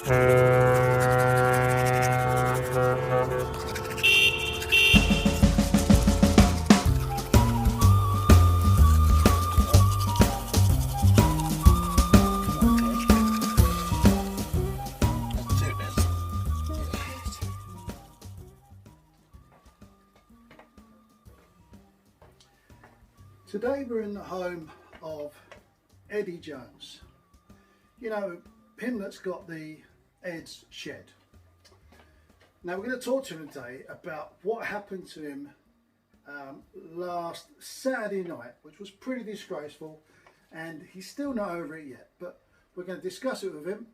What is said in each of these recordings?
Today we're in the home of Eddie Jones. You know, him that's got the Ed's shed. Now we're going to talk to him today about what happened to him last Saturday night, which was pretty disgraceful, and he's still not over it yet. But we're going to discuss it with him,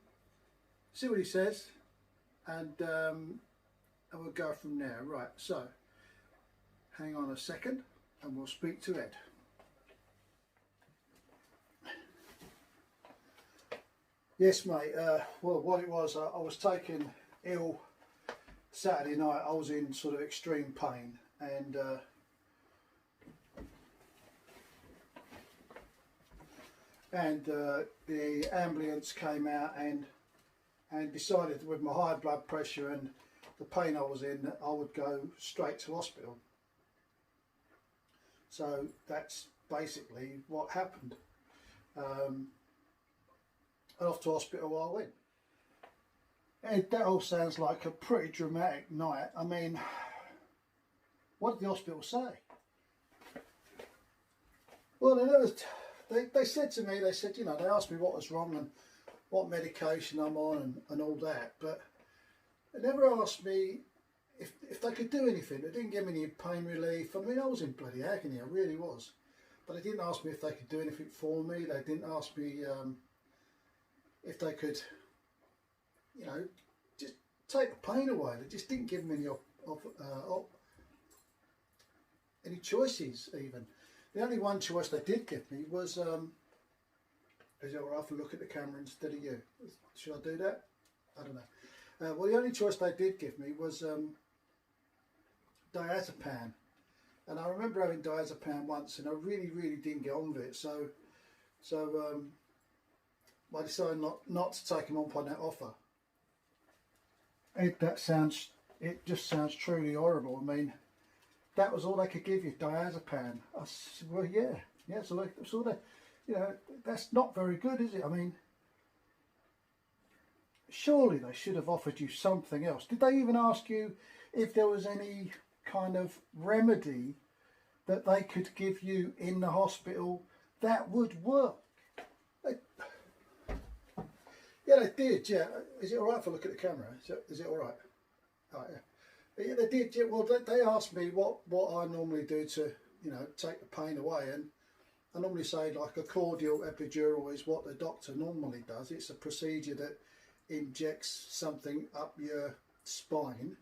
see what he says, and we'll go from there. Right, so hang on a second and we'll speak to Ed. Yes, mate. Well, what it was, I was taken ill Saturday night. I was in sort of extreme pain, and the ambulance came out and decided with my high blood pressure and the pain I was in that I would go straight to hospital. So that's basically what happened. Off to hospital I went. And that all sounds like a pretty dramatic night. I mean, what did the hospital say? Well, they said to me, they said, you know, they asked me what was wrong and what medication I'm on and all that, but they never asked me if they could do anything. They didn't give me any pain relief. I mean, I was in bloody agony, I really was. But they didn't ask me if they could do anything for me. They didn't ask me if they could, you know, just take the pain away. They just didn't give me any choices even. The only one choice they did give me was, is it alright if I look at the camera instead of you? Should I do that? I don't know. Well, the only choice they did give me was diazepam. And I remember having diazepam once and I really didn't get on with it. So I decided not to take him up on that offer. It just sounds truly horrible. I mean, that was all they could give you, diazepam. I said, well, yeah. So they, you know, that's not very good, is it? I mean, surely they should have offered you something else. Did they even ask you if there was any kind of remedy that they could give you in the hospital that would work? Yeah, they did, yeah. Is it alright if I look at the camera? Is it alright? Right, yeah. Yeah, they did, yeah. Well, they asked me what I normally do to, you know, take the pain away, and I normally say like a cordial epidural is what the doctor normally does. It's a procedure that injects something up your spine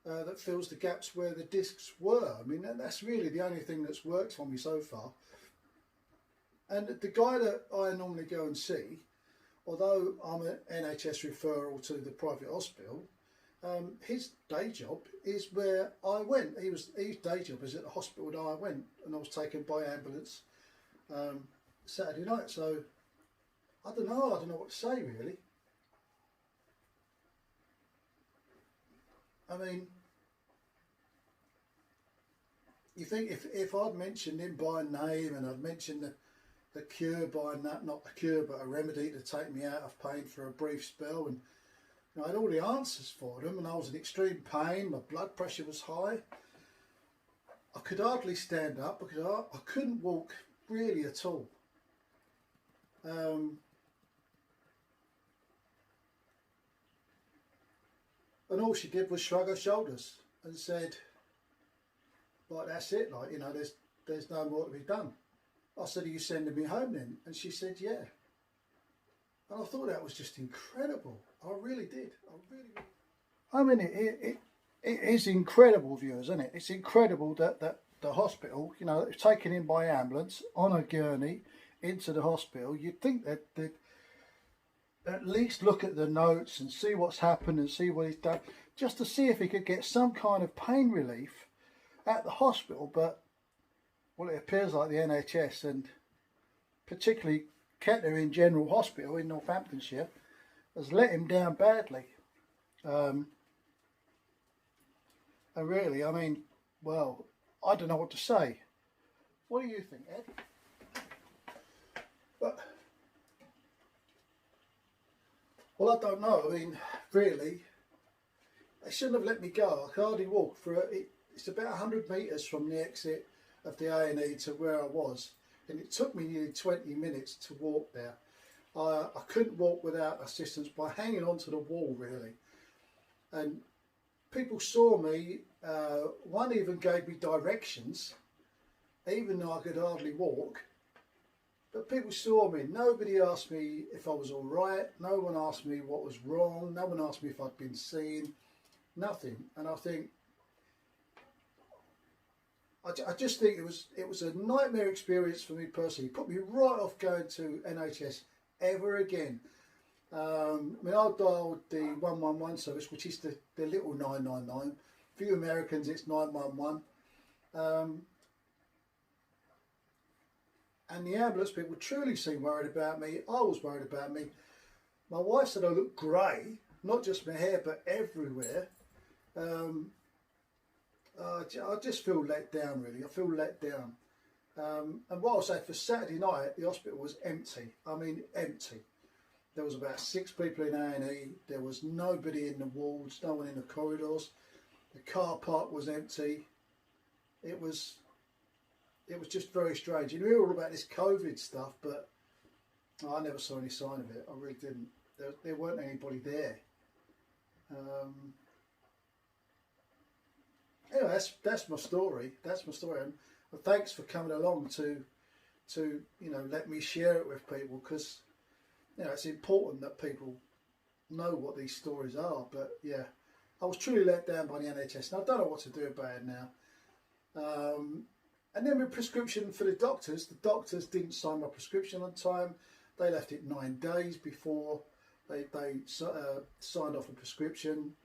that fills the gaps where the discs were. I mean, that's really the only thing that's worked for me so far. And the guy that I normally go and see, although I'm an NHS referral to the private hospital, his day job is where I went. His day job is at the hospital that I went, and I was taken by ambulance Saturday night. So I don't know what to say really. I mean, you think if I'd mentioned him by name and I'd mentioned the cure by not a cure but a remedy to take me out of pain for a brief spell, and you know, I had all the answers for them, and I was in extreme pain, my blood pressure was high, I could hardly stand up because I couldn't walk really at all. And all she did was shrug her shoulders and said, like, that's it, like, you know, there's no more to be done. I said, are you sending me home then? And she said, yeah. And I thought that was just incredible. I really did. I mean, it is incredible, viewers, isn't it? It's incredible that the hospital, you know, taken in by ambulance on a gurney into the hospital. You'd think that they'd at least look at the notes and see what's happened and see what he's done, just to see if he could get some kind of pain relief at the hospital. But well, it appears like the NHS and particularly Kettering General Hospital in Northamptonshire has let him down badly. And really, I mean, well, I don't know what to say. What do you think, Ed? But, well, I don't know. I mean, really, they shouldn't have let me go. I could hardly walk for it. It's about 100 metres from the exit of the A&E to where I was, and it took me nearly 20 minutes to walk there. I couldn't walk without assistance by hanging onto the wall, really. And people saw me. One even gave me directions, even though I could hardly walk. But people saw me. Nobody asked me if I was all right. No one asked me what was wrong. No one asked me if I'd been seen. Nothing. And I think, I just think it was a nightmare experience for me personally. It put me right off going to NHS ever again. I mean, I dialed the 111 service, which is the little 999. For you Americans, it's 911. And the ambulance people truly seemed worried about me. I was worried about me. My wife said I looked grey, not just my hair, but everywhere. I just feel let down, really. I feel let down. And what I'll say, for Saturday night, the hospital was empty. I mean, empty. There was about 6 people in A&E. There was nobody in the wards, no one in the corridors. The car park was empty. It was just very strange. You hear all about this COVID stuff, but I never saw any sign of it. I really didn't. There weren't anybody there. Anyway, that's my story. That's my story, and thanks for coming along to let me share it with people, because it's important that people know what these stories are. But yeah, I was truly let down by the NHS, and I don't know what to do about it now. And then with prescription for the doctors didn't sign my prescription on time. They left it 9 days before they signed off a prescription.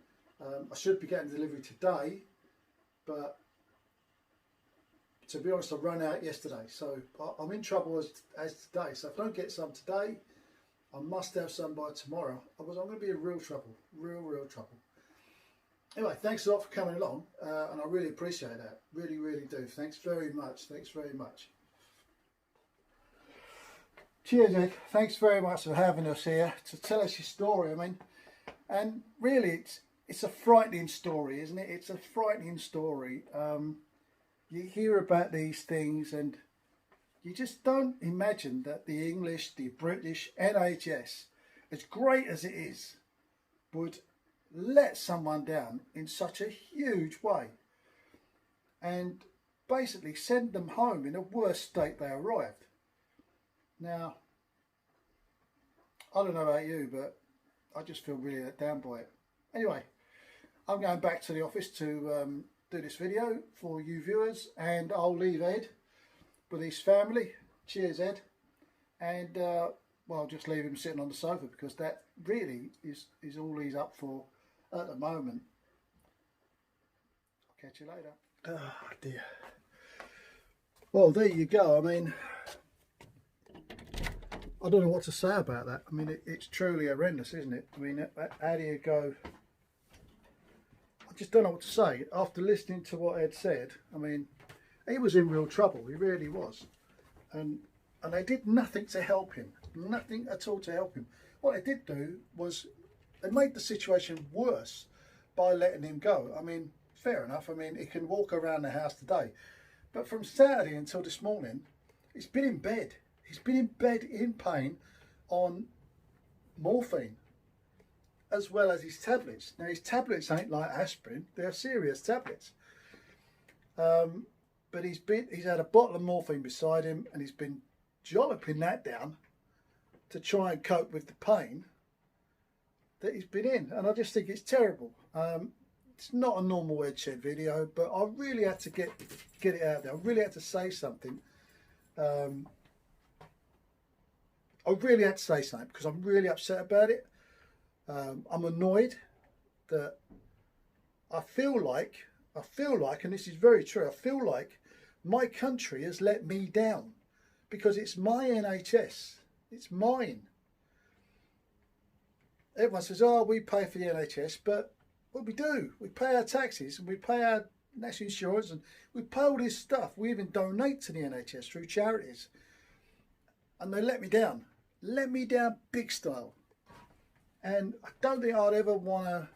I should be getting delivery today, but to be honest, I ran out yesterday, so I'm in trouble as today. So if I don't get some today, I must have some by tomorrow. I'm going to be in real trouble, real trouble. Anyway, thanks a lot for coming along, and I really appreciate that. Really, really do. Thanks very much. Thanks very much. Cheers, Ed. Thanks very much for having us here to tell us your story. I mean, and really, it's a frightening story, isn't it? It's a frightening story. You hear about these things, and you just don't imagine that the English, the British NHS, as great as it is, would let someone down in such a huge way and basically send them home in a worse state they arrived. Now, I don't know about you, but I just feel really let down by it. Anyway, I'm going back to the office to do this video for you viewers, and I'll leave Ed with his family. Cheers, Ed. And well, I'll just leave him sitting on the sofa, because that really is all he's up for at the moment. I'll catch you later. Oh dear. Well, there you go. I mean, I don't know what to say about that. I mean, it's truly horrendous, isn't it? I mean, how do you go? I just don't know what to say. After listening to what Ed said, I mean, he was in real trouble. He really was. And they did nothing to help him. Nothing at all to help him. What they did do was they made the situation worse by letting him go. I mean, fair enough. I mean, he can walk around the house today. But from Saturday until this morning, he's been in bed. He's been in bed in pain on morphine, as well as his tablets. Now, his tablets ain't like aspirin. They're serious tablets. But he's had a bottle of morphine beside him, and he's been jolloping that down to try and cope with the pain that he's been in. And I just think it's terrible. It's not a normal Ed Shed video, but I really had to get it out there. I really had to say something. I really had to say something, because I'm really upset about it. I'm annoyed that I feel like, and this is very true, I feel like my country has let me down, because it's my NHS. It's mine. everyone says, oh, we pay for the NHS, but what we do, we pay our taxes and we pay our national insurance and we pay all this stuff. We even donate to the NHS through charities. And they let me down big style. And I don't think I'd ever want to.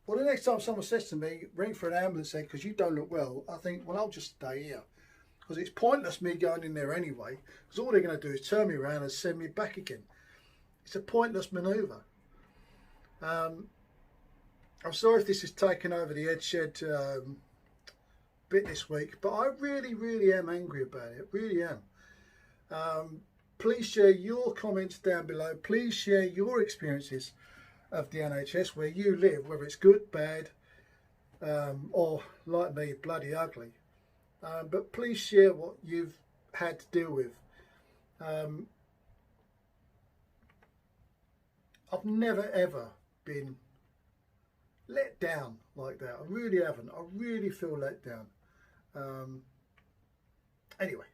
Well, the next time someone says to me, ring for an ambulance because you don't look well, I think, well, I'll just stay here. Because it's pointless me going in there anyway, because all they're going to do is turn me around and send me back again. It's a pointless manoeuvre. I'm sorry if this is taking over the Ed Shed bit this week, but I really, really am angry about it. Really am. Please share your comments down below. Please share your experiences of the NHS where you live, whether it's good, bad, or like me, bloody ugly. But please share what you've had to deal with. I've never ever been let down like that. I really haven't. I really feel let down. Anyway,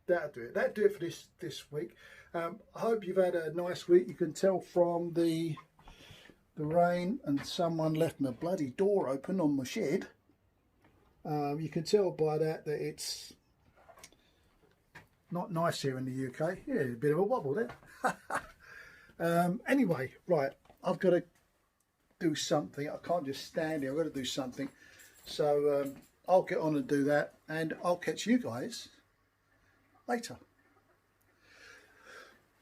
that'll do it. That'll do it for this week. I hope you've had a nice week. You can tell from the rain, and someone left my bloody door open on my shed. You can tell by that it's not nice here in the UK. Yeah, a bit of a wobble there. Anyway, right, I've got to do something. I can't just stand here. I've got to do something. So I'll get on and do that, and I'll catch you guys later.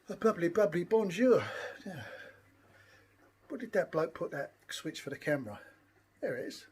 A bubbly bonjour. Yeah. Where did that bloke put that switch for the camera? There it is.